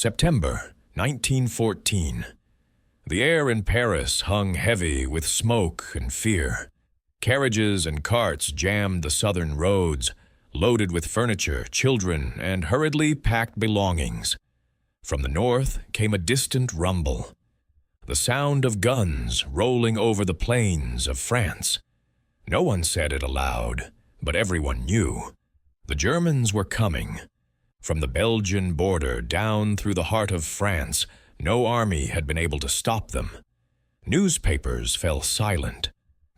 September 1914. The air in Paris hung heavy with smoke and fear. Carriages and carts jammed the southern roads, loaded with furniture, children, and hurriedly packed belongings. From the north came a distant rumble, the sound of guns rolling over the plains of France. No one said it aloud, but everyone knew. The Germans were coming. From the Belgian border down through the heart of France, no army had been able to stop them. Newspapers fell silent.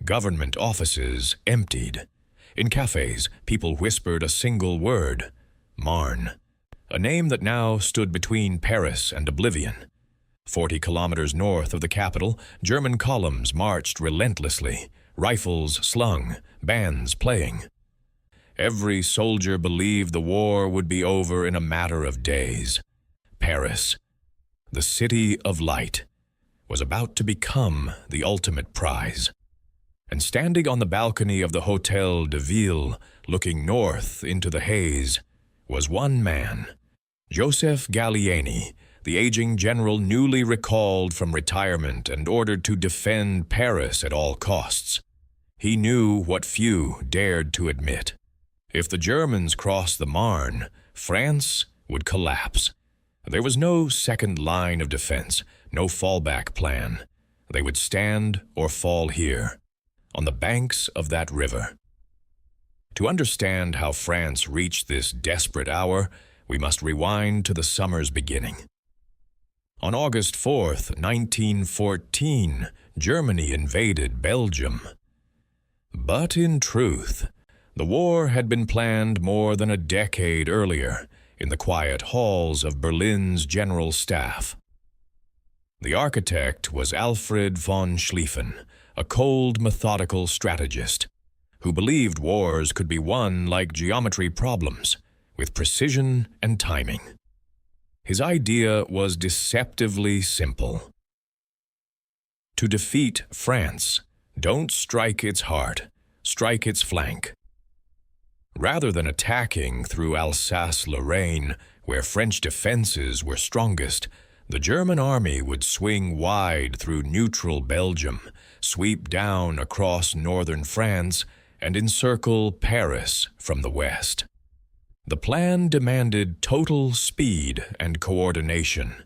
Government offices emptied. In cafes, people whispered a single word: Marne, a name that now stood between Paris and oblivion. 40 kilometers north of the capital, German columns marched relentlessly, rifles slung, bands playing. Every soldier believed the war would be over in a matter of days. Paris, the city of light, was about to become the ultimate prize. And standing on the balcony of the Hôtel de Ville, looking north into the haze, was one man, Joseph Gallieni, the aging general newly recalled from retirement and ordered to defend Paris at all costs. He knew what few dared to admit. If the Germans crossed the Marne, France would collapse. There was no second line of defense, no fallback plan. They would stand or fall here, on the banks of that river. To understand how France reached this desperate hour, we must rewind to the summer's beginning. On August 4th, 1914, Germany invaded Belgium. But in truth, the war had been planned more than a decade earlier in the quiet halls of Berlin's General Staff. The architect was Alfred von Schlieffen, a cold, methodical strategist who believed wars could be won like geometry problems, with precision and timing. His idea was deceptively simple. To defeat France, don't strike its heart, strike its flank. Rather than attacking through Alsace-Lorraine, where French defenses were strongest, the German army would swing wide through neutral Belgium, sweep down across northern France, and encircle Paris from the west. The plan demanded total speed and coordination.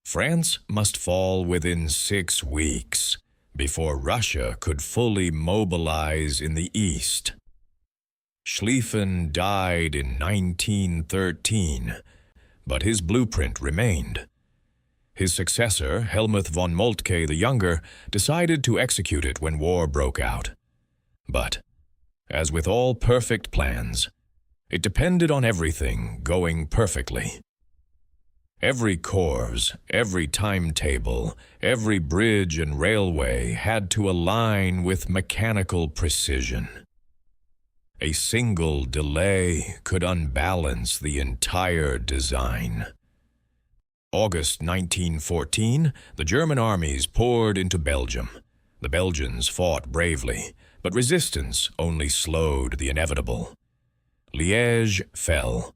France must fall within 6 weeks before Russia could fully mobilize in the east. Schlieffen died in 1913, but his blueprint remained. His successor, Helmuth von Moltke the Younger, decided to execute it when war broke out. But, as with all perfect plans, it depended on everything going perfectly. Every course, every timetable, every bridge and railway had to align with mechanical precision. A single delay could unbalance the entire design. August 1914, the German armies poured into Belgium. The Belgians fought bravely, but resistance only slowed the inevitable. Liège fell.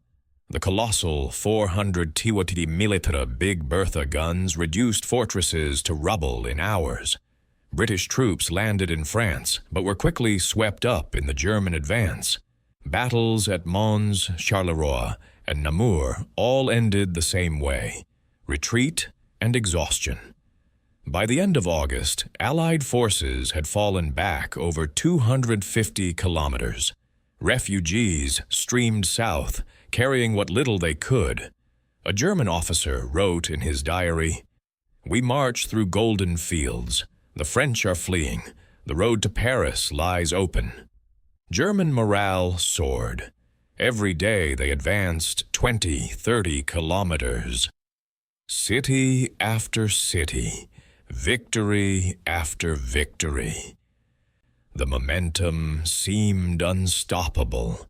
The colossal 400 TWT Big Bertha guns reduced fortresses to rubble in hours. British troops landed in France, but were quickly swept up in the German advance. Battles at Mons, Charleroi, and Namur all ended the same way: retreat and exhaustion. By the end of August, Allied forces had fallen back over 250 kilometers. Refugees streamed south, carrying what little they could. A German officer wrote in his diary, "We march through golden fields. The French are fleeing. The road to Paris lies open." German morale soared. Every day they advanced 20-30 kilometers. City after city, victory after victory. The momentum seemed unstoppable,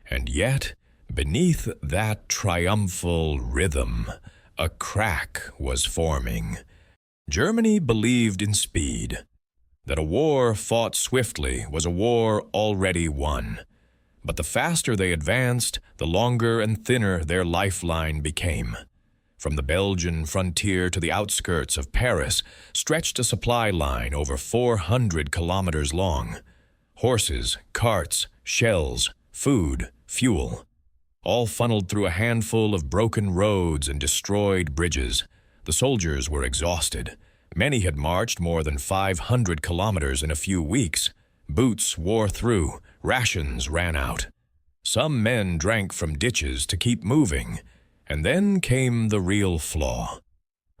and yet, beneath that triumphal rhythm, a crack was forming. Germany believed in speed, that a war fought swiftly was a war already won. But the faster they advanced, the longer and thinner their lifeline became. From the Belgian frontier to the outskirts of Paris stretched a supply line over 400 kilometers long. Horses, carts, shells, food, fuel, all funneled through a handful of broken roads and destroyed bridges. The soldiers were exhausted. Many had marched more than 500 kilometers in a few weeks. Boots wore through, rations ran out. Some men drank from ditches to keep moving. And then came the real flaw.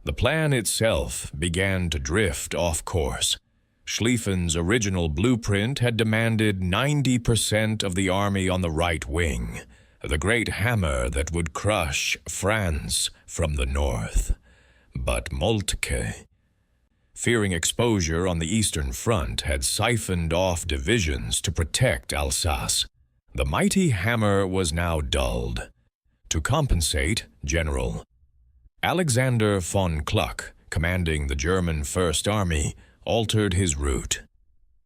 The plan itself began to drift off course. Schlieffen's original blueprint had demanded 90% of the army on the right wing, the great hammer that would crush France from the north. But Moltke, fearing exposure on the Eastern Front, had siphoned off divisions to protect Alsace. The mighty hammer was now dulled. To compensate, General Alexander von Kluck, commanding the German First Army, altered his route.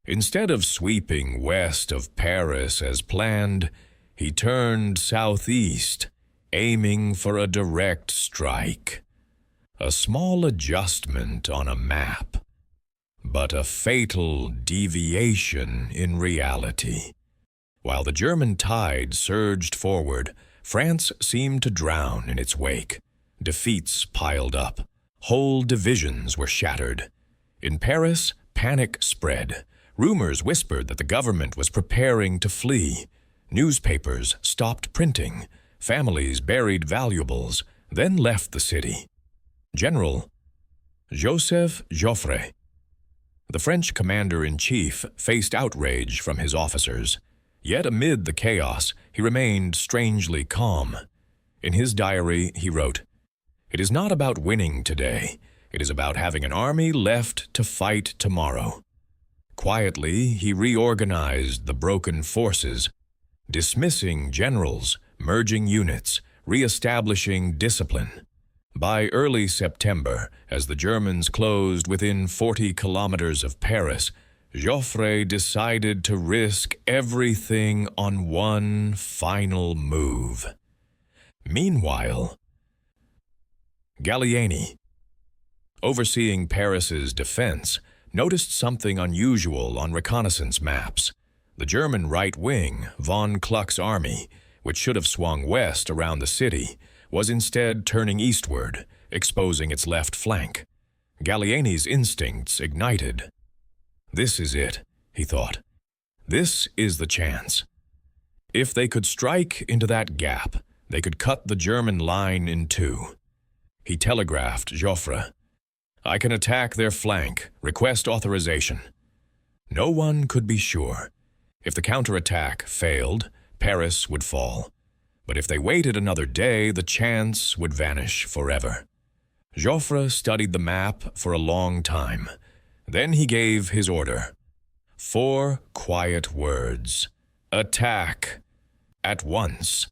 Instead of sweeping west of Paris as planned, he turned southeast, aiming for a direct strike. A small adjustment on a map, but a fatal deviation in reality. While the German tide surged forward, France seemed to drown in its wake. Defeats piled up. Whole divisions were shattered. In Paris, panic spread. Rumors whispered that the government was preparing to flee. Newspapers stopped printing. Families buried valuables, then left the city. General Joseph Joffre, the French commander-in-chief, faced outrage from his officers. Yet amid the chaos, he remained strangely calm. In his diary, he wrote, "It is not about winning today. It is about having an army left to fight tomorrow." Quietly, he reorganized the broken forces, dismissing generals, merging units, re-establishing discipline. By early September, as the Germans closed within 40 kilometers of Paris, Joffre decided to risk everything on one final move. Meanwhile, Gallieni, overseeing Paris's defense, noticed something unusual on reconnaissance maps. The German right wing, von Kluck's army, which should have swung west around the city, was instead turning eastward, exposing its left flank. Gallieni's instincts ignited. This is it, he thought. This is the chance. If they could strike into that gap, they could cut the German line in two. He telegraphed Joffre, "I can attack their flank. Request authorization." No one could be sure. If the counterattack failed, Paris would fall. But if they waited another day, the chance would vanish forever. Joffre studied the map for a long time. Then he gave his order. 4 quiet words. Attack. At once.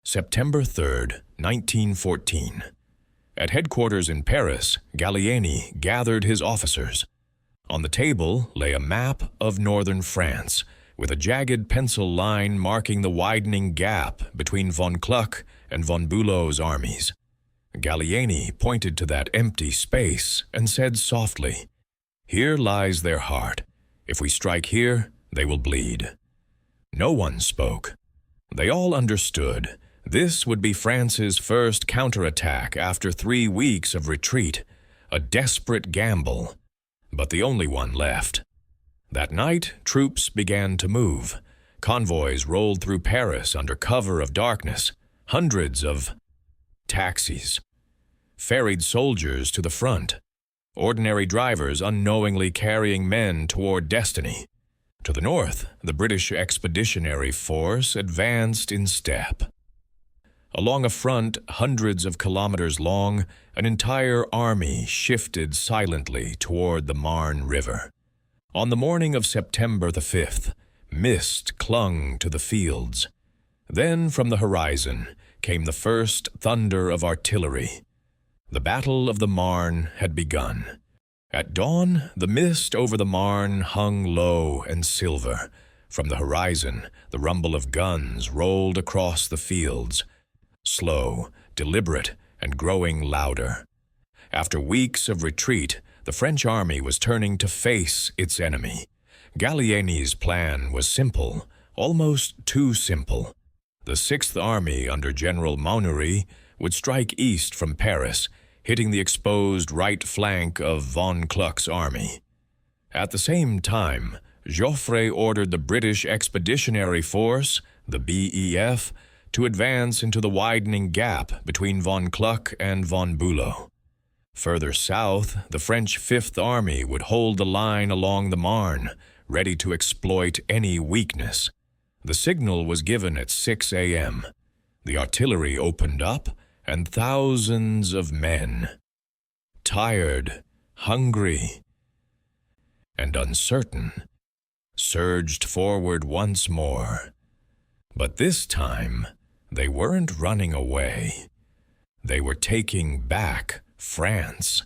September 3rd, 1914. At headquarters in Paris, Gallieni gathered his officers. On the table lay a map of northern France, with a jagged pencil line marking the widening gap between von Kluck and von Bülow's armies. Gallieni pointed to that empty space and said softly, "Here lies their heart. If we strike here, they will bleed." No one spoke. They all understood. This would be France's first counterattack after 3 weeks of retreat, a desperate gamble, but the only one left. That night, troops began to move. Convoys rolled through Paris under cover of darkness. Hundreds of taxis ferried soldiers to the front. Ordinary drivers unknowingly carrying men toward destiny. To the north, the British Expeditionary Force advanced in step. Along a front hundreds of kilometers long, an entire army shifted silently toward the Marne River. On the morning of September the 5th, mist clung to the fields. Then from the horizon came the first thunder of artillery. The Battle of the Marne had begun. At dawn, the mist over the Marne hung low and silver. From the horizon, the rumble of guns rolled across the fields. Slow, deliberate, and growing louder. After weeks of retreat, the French army was turning to face its enemy. Gallieni's plan was simple, almost too simple. The Sixth Army under General Marne would strike east from Paris, hitting the exposed right flank of von Kluck's army. At the same time, Joffre ordered the British Expeditionary Force, the BEF, to advance into the widening gap between von Kluck and von Bülow. Further south, the French Fifth Army would hold the line along the Marne, ready to exploit any weakness. The signal was given at 6 a.m. The artillery opened up, and thousands of men, tired, hungry, and uncertain, surged forward once more. But this time, they weren't running away. They were taking back France.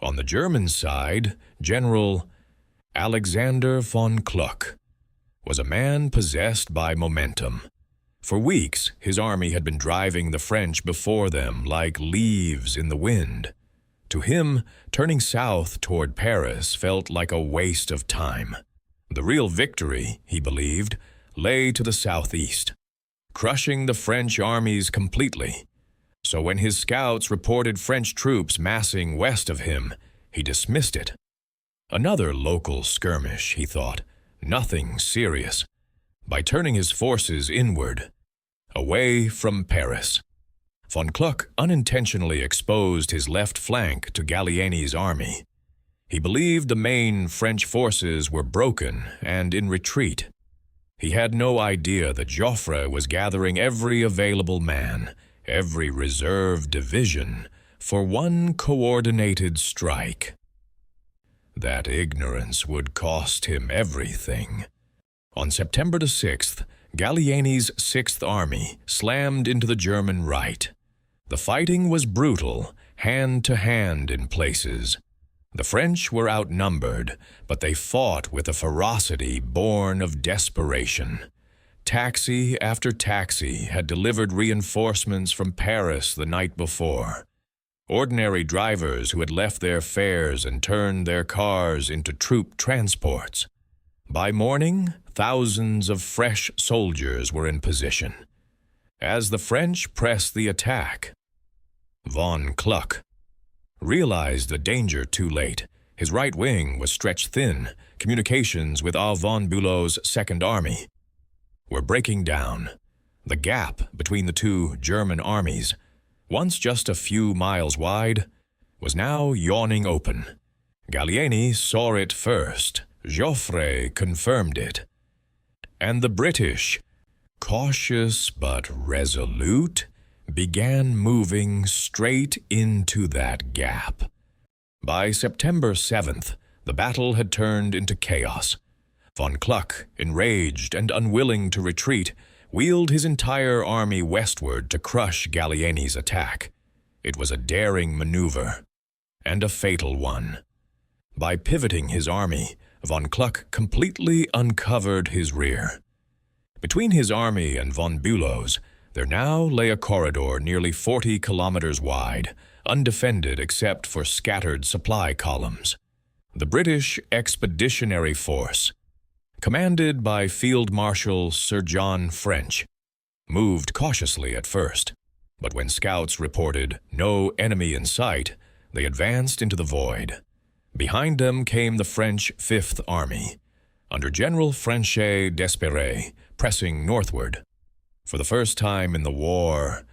On the German side, General Alexander von Kluck was a man possessed by momentum. For weeks, his army had been driving the French before them like leaves in the wind. To him, turning south toward Paris felt like a waste of time. The real victory, he believed, lay to the southeast, crushing the French armies completely. So when his scouts reported French troops massing west of him, he dismissed it. Another local skirmish, he thought, nothing serious. By turning his forces inward, away from Paris, von Kluck unintentionally exposed his left flank to Gallieni's army. He believed the main French forces were broken and in retreat. He had no idea that Joffre was gathering every available man, every reserve division, for one coordinated strike. That ignorance would cost him everything. On September the 6th, Gallieni's Sixth Army slammed into the German right. The fighting was brutal, hand-to-hand in places. The French were outnumbered, but they fought with a ferocity born of desperation. Taxi after taxi had delivered reinforcements from Paris the night before. Ordinary drivers who had left their fares and turned their cars into troop transports. By morning, thousands of fresh soldiers were in position. As the French pressed the attack, von Kluck realized the danger too late. His right wing was stretched thin. Communications with von Bülow's Second Army were breaking down. The gap between the two German armies, once just a few miles wide, was now yawning open. Gallieni saw it first. Joffre confirmed it. And the British, cautious but resolute, began moving straight into that gap. By September 7th, the battle had turned into chaos. Von Kluck, enraged and unwilling to retreat, wheeled his entire army westward to crush Gallieni's attack. It was a daring maneuver, and a fatal one. By pivoting his army, von Kluck completely uncovered his rear. Between his army and von Bülow's, there now lay a corridor nearly 40 kilometers wide, undefended except for scattered supply columns. The British Expeditionary Force, commanded by Field Marshal Sir John French, moved cautiously at first, but when scouts reported no enemy in sight, they advanced into the void. Behind them came the French Fifth Army, under General Franchet d'Espèrey, pressing northward. For the first time in the war,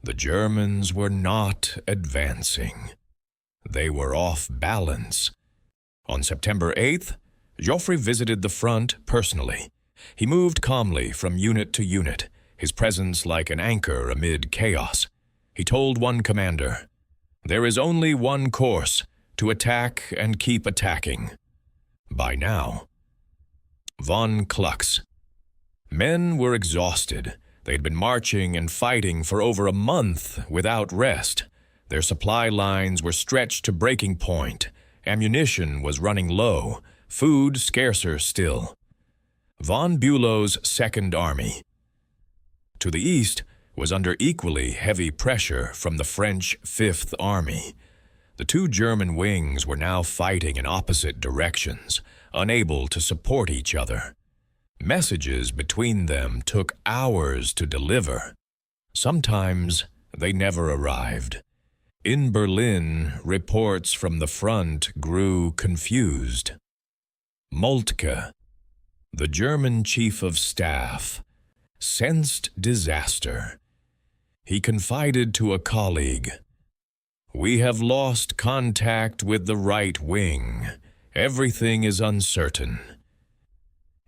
the Germans were not advancing. They were off balance. On September 8th, Joffre visited the front personally. He moved calmly from unit to unit, his presence like an anchor amid chaos. He told one commander, "There is only one course, to attack and keep attacking." By now, von Kluck's men were exhausted. They had been marching and fighting for over a month without rest. Their supply lines were stretched to breaking point. Ammunition was running low, food scarcer still. Von Bülow's Second Army, to the east, was under equally heavy pressure from the French Fifth Army. The two German wings were now fighting in opposite directions, unable to support each other. Messages between them took hours to deliver. Sometimes they never arrived. In Berlin, reports from the front grew confused. Moltke, the German chief of staff, sensed disaster. He confided to a colleague, "We have lost contact with the right wing. Everything is uncertain."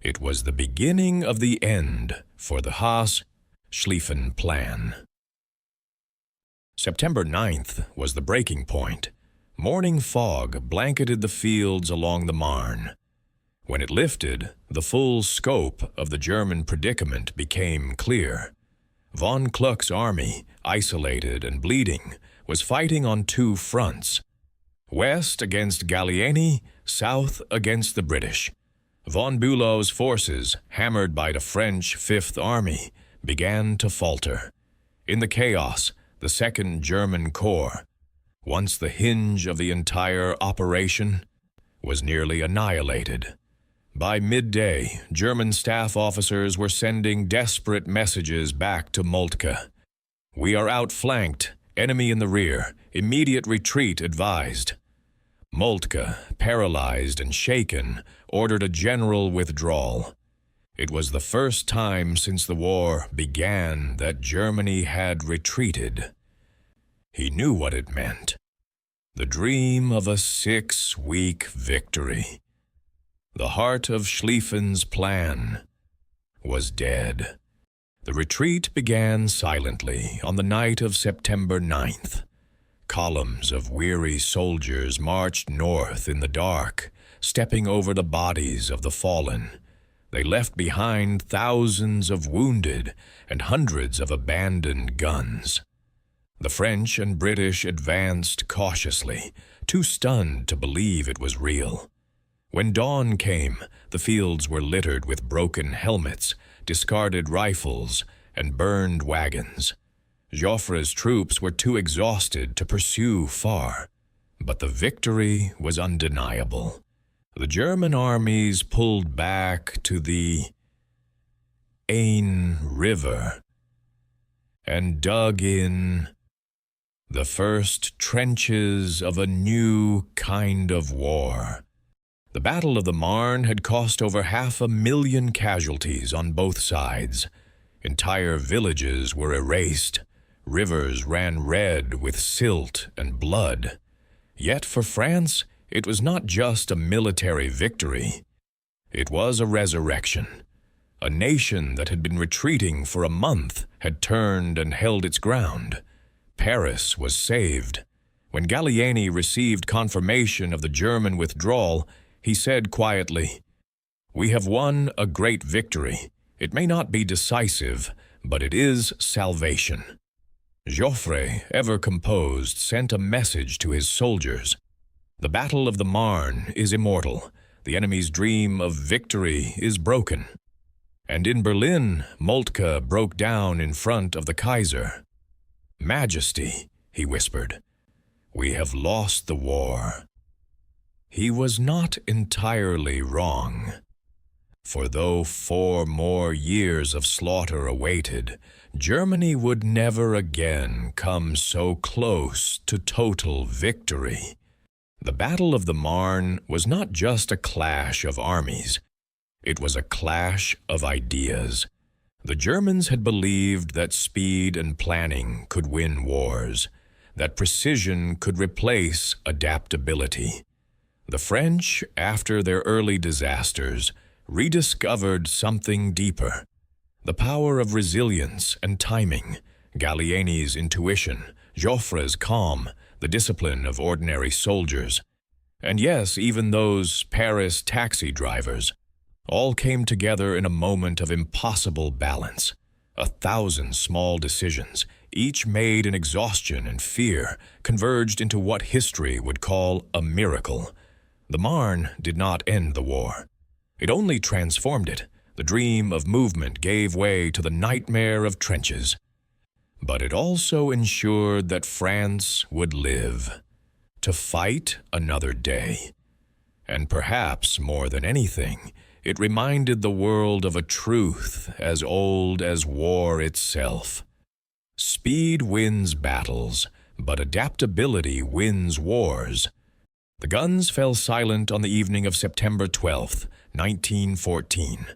It was the beginning of the end for the Haas-Schlieffen plan. September 9th was the breaking point. Morning fog blanketed the fields along the Marne. When it lifted, the full scope of the German predicament became clear. Von Kluck's army, isolated and bleeding, was fighting on two fronts. West against Gallieni, south against the British. Von Bülow's forces, hammered by the French Fifth Army, began to falter. In the chaos, the Second German Corps, once the hinge of the entire operation, was nearly annihilated. By midday, German staff officers were sending desperate messages back to Moltke. "We are outflanked, enemy in the rear, immediate retreat advised." Moltke, paralyzed and shaken, ordered a general withdrawal. It was the first time since the war began that Germany had retreated. He knew what it meant. The dream of a 6-week victory. The heart of Schlieffen's plan was dead. The retreat began silently on the night of September 9th. Columns of weary soldiers marched north in the dark, stepping over the bodies of the fallen. They left behind thousands of wounded and hundreds of abandoned guns. The French and British advanced cautiously, too stunned to believe it was real. When dawn came, the fields were littered with broken helmets, discarded rifles, and burned wagons. Joffre's troops were too exhausted to pursue far, but the victory was undeniable. The German armies pulled back to the Marne River and dug in the first trenches of a new kind of war. The Battle of the Marne had cost over 500,000 casualties on both sides. Entire villages were erased. Rivers ran red with silt and blood. Yet for France, it was not just a military victory. It was a resurrection. A nation that had been retreating for a month had turned and held its ground. Paris was saved. When Gallieni received confirmation of the German withdrawal, he said quietly, "We have won a great victory. It may not be decisive, but it is salvation." Joffre, ever composed, sent a message to his soldiers. The Battle of the Marne is immortal. The enemy's dream of victory is broken. And in Berlin, Moltke broke down in front of the Kaiser. "Majesty," he whispered, "we have lost the war." He was not entirely wrong. For though 4 more years of slaughter awaited, Germany would never again come so close to total victory. The Battle of the Marne was not just a clash of armies. It was a clash of ideas. The Germans had believed that speed and planning could win wars, that precision could replace adaptability. The French, after their early disasters, rediscovered something deeper. The power of resilience and timing, Gallieni's intuition, Joffre's calm, the discipline of ordinary soldiers. And yes, even those Paris taxi drivers. All came together in a moment of impossible balance. 1,000 small decisions, each made in exhaustion and fear, converged into what history would call a miracle. The Marne did not end the war. It only transformed it. The dream of movement gave way to the nightmare of trenches. but it also ensured that France would live, to fight another day. And perhaps more than anything, it reminded the world of a truth as old as war itself. Speed wins battles, but adaptability wins wars. The guns fell silent on the evening of September 12th, 1914.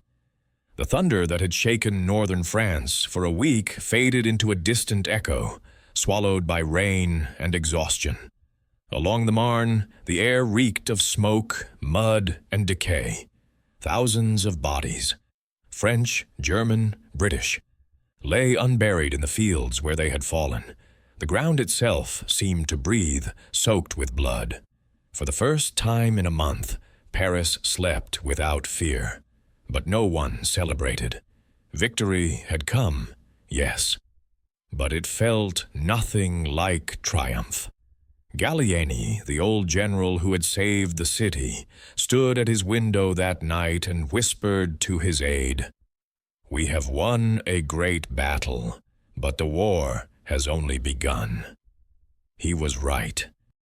The thunder that had shaken northern France for a week faded into a distant echo, swallowed by rain and exhaustion. Along the Marne, the air reeked of smoke, mud, and decay. Thousands of bodies, French, German, British, lay unburied in the fields where they had fallen. The ground itself seemed to breathe, soaked with blood. For the first time in a month, Paris slept without fear. But no one celebrated. Victory had come, yes, but it felt nothing like triumph. Gallieni, the old general who had saved the city, stood at his window that night and whispered to his aide, "We have won a great battle, but the war has only begun." He was right.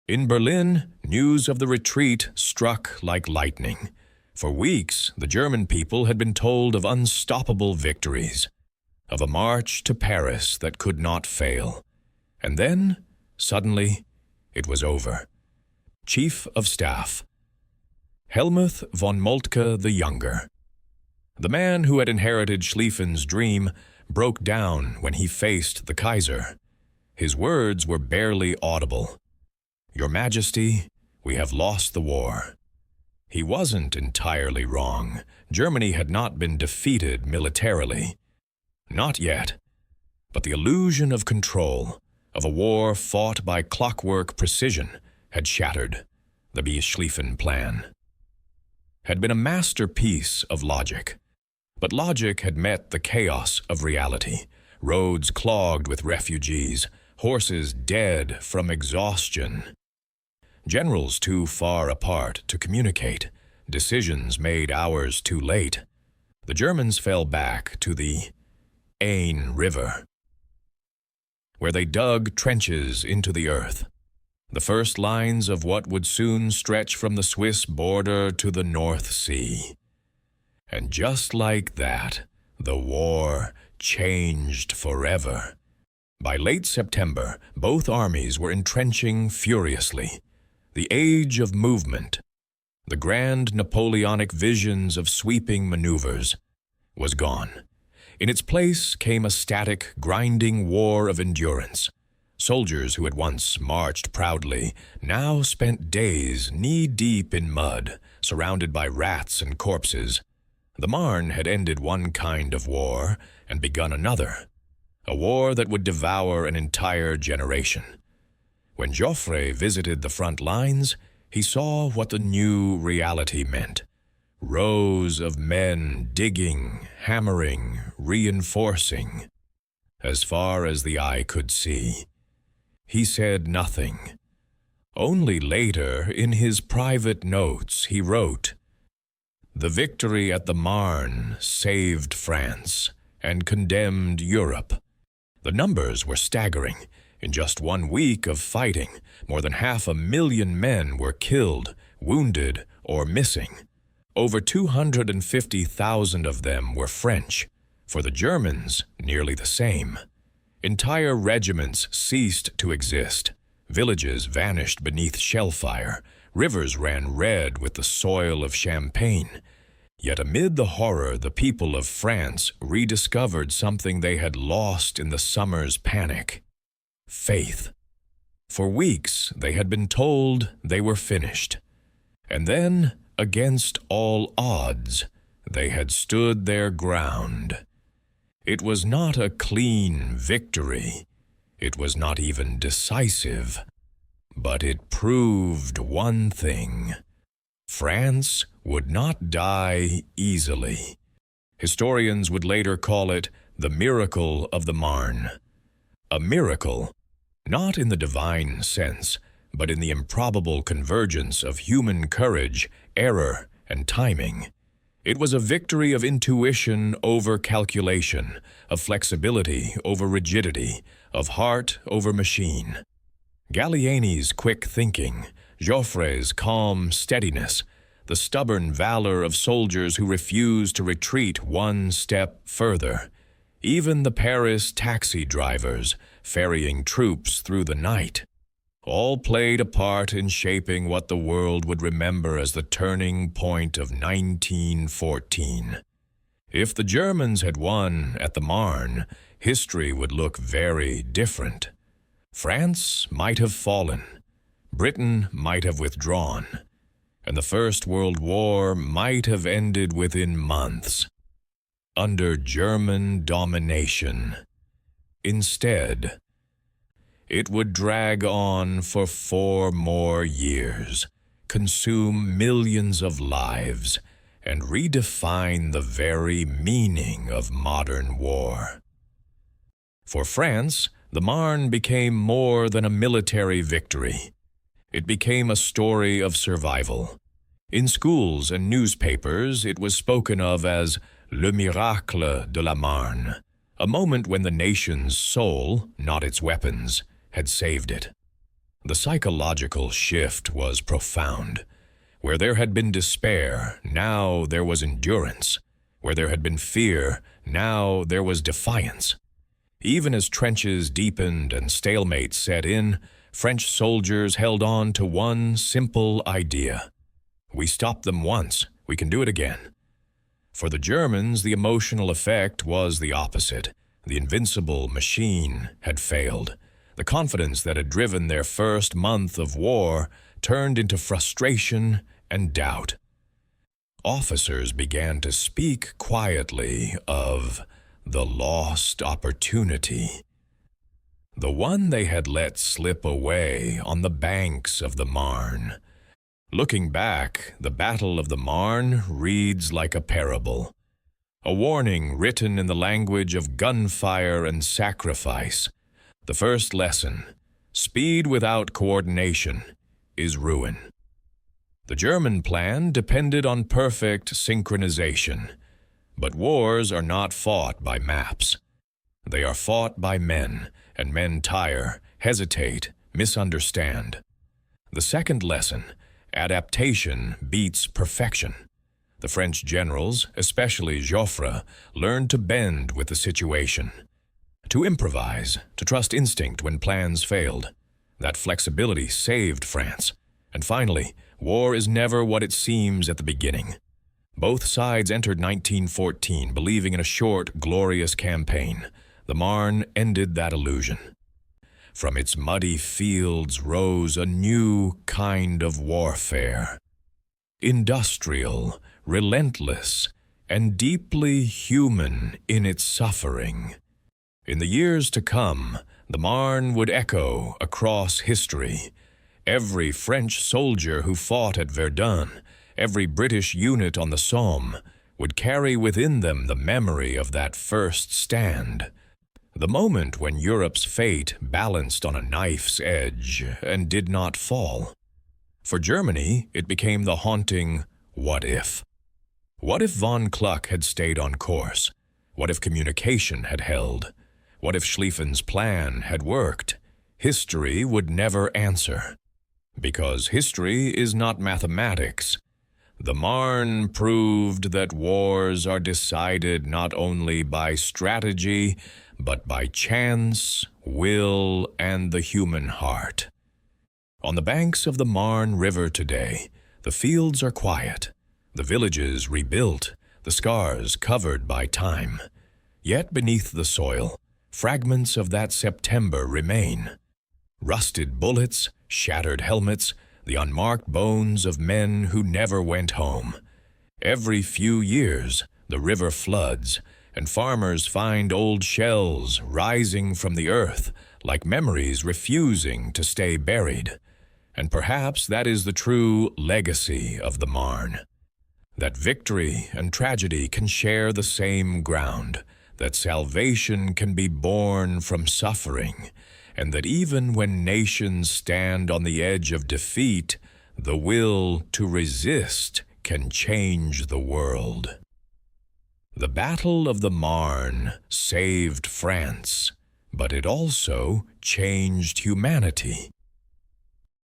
In Berlin, news of the retreat struck like lightning. For weeks, the German people had been told of unstoppable victories, of a march to Paris that could not fail. And then, suddenly, it was over. Chief of Staff, Helmuth von Moltke the Younger. The man who had inherited Schlieffen's dream broke down when he faced the Kaiser. His words were barely audible. "Your Majesty, we have lost the war." He wasn't entirely wrong. Germany had not been defeated militarily. Not yet. But the illusion of control, of a war fought by clockwork precision, had shattered. The Schlieffen Plan had been a masterpiece of logic. But logic had met the chaos of reality. Roads clogged with refugees, horses dead from exhaustion. Generals too far apart to communicate, decisions made hours too late. The Germans fell back to the Marne River, where they dug trenches into the earth, the first lines of what would soon stretch from the Swiss border to the North Sea. And just like that, the war changed forever. By late September, both armies were entrenching furiously. The age of movement, the grand Napoleonic visions of sweeping maneuvers, was gone. In its place came a static, grinding war of endurance. Soldiers who had once marched proudly now spent days knee-deep in mud, surrounded by rats and corpses. The Marne had ended one kind of war and begun another, a war that would devour an entire generation. When Joffre visited the front lines, he saw what the new reality meant. Rows of men digging, hammering, reinforcing, as far as the eye could see. He said nothing. Only later, in his private notes, he wrote, "The victory at the Marne saved France and condemned Europe." The numbers were staggering. In just 1 week of fighting, more than 500,000 men were killed, wounded, or missing. Over 250,000 of them were French. For the Germans, nearly the same. Entire regiments ceased to exist. Villages vanished beneath shellfire. Rivers ran red with the soil of Champagne. Yet amid the horror, the people of France rediscovered something they had lost in the summer's panic: faith. For weeks, they had been told they were finished. And then, against all odds, they had stood their ground. It was not a clean victory. It was not even decisive. But it proved one thing: France would not die easily. Historians would later call it the miracle of the Marne. A miracle, not in the divine sense, but in the improbable convergence of human courage, error, and timing. It was a victory of intuition over calculation, of flexibility over rigidity, of heart over machine. Gallieni's quick thinking, Joffre's calm steadiness, the stubborn valor of soldiers who refused to retreat one step further, even the Paris taxi drivers ferrying troops through the night, all played a part in shaping what the world would remember as the turning point of 1914. If the Germans had won at the Marne, history would look very different. France might have fallen, Britain might have withdrawn, and the First World War might have ended within months, under German domination. Instead, it would drag on for 4 more years, consume millions of lives, and redefine the very meaning of modern war. For France, the Marne became more than a military victory. It became a story of survival. In schools and newspapers, it was spoken of as le miracle de la Marne, a moment when the nation's soul, not its weapons, had saved it. The psychological shift was profound. Where there had been despair, now there was endurance. Where there had been fear, now there was defiance. Even as trenches deepened and stalemate set in, French soldiers held on to one simple idea. We stopped them once, we can do it again. For the Germans, the emotional effect was the opposite. The invincible machine had failed. The confidence that had driven their first month of war turned into frustration and doubt. Officers began to speak quietly of the lost opportunity, the one they had let slip away on the banks of the Marne. Looking back, the Battle of the Marne reads like a parable, a warning written in the language of gunfire and sacrifice. The first lesson, speed without coordination, is ruin. The German plan depended on perfect synchronization, but wars are not fought by maps. They are fought by men, and men tire, hesitate, misunderstand. The second lesson, adaptation beats perfection. The French generals, especially Joffre, learned to bend with the situation, to improvise, to trust instinct when plans failed. That flexibility saved France. And finally, war is never what it seems at the beginning. Both sides entered 1914 believing in a short, glorious campaign. The Marne ended that illusion. From its muddy fields rose a new kind of warfare. Industrial, relentless, and deeply human in its suffering. In the years to come, the Marne would echo across history. Every French soldier who fought at Verdun, every British unit on the Somme, would carry within them the memory of that first stand. The moment when Europe's fate balanced on a knife's edge and did not fall. For Germany, it became the haunting what if. What if von Kluck had stayed on course? What if communication had held? What if Schlieffen's plan had worked? History would never answer. Because history is not mathematics. The Marne proved that wars are decided not only by strategy, but by chance, will, and the human heart. On the banks of the Marne River today, the fields are quiet, the villages rebuilt, the scars covered by time. Yet beneath the soil, fragments of that September remain. Rusted bullets, shattered helmets, the unmarked bones of men who never went home. Every few years, the river floods, and farmers find old shells rising from the earth, like memories refusing to stay buried. And perhaps that is the true legacy of the Marne. That victory and tragedy can share the same ground, that salvation can be born from suffering, and that even when nations stand on the edge of defeat, the will to resist can change the world. The Battle of the Marne saved France, but it also changed humanity.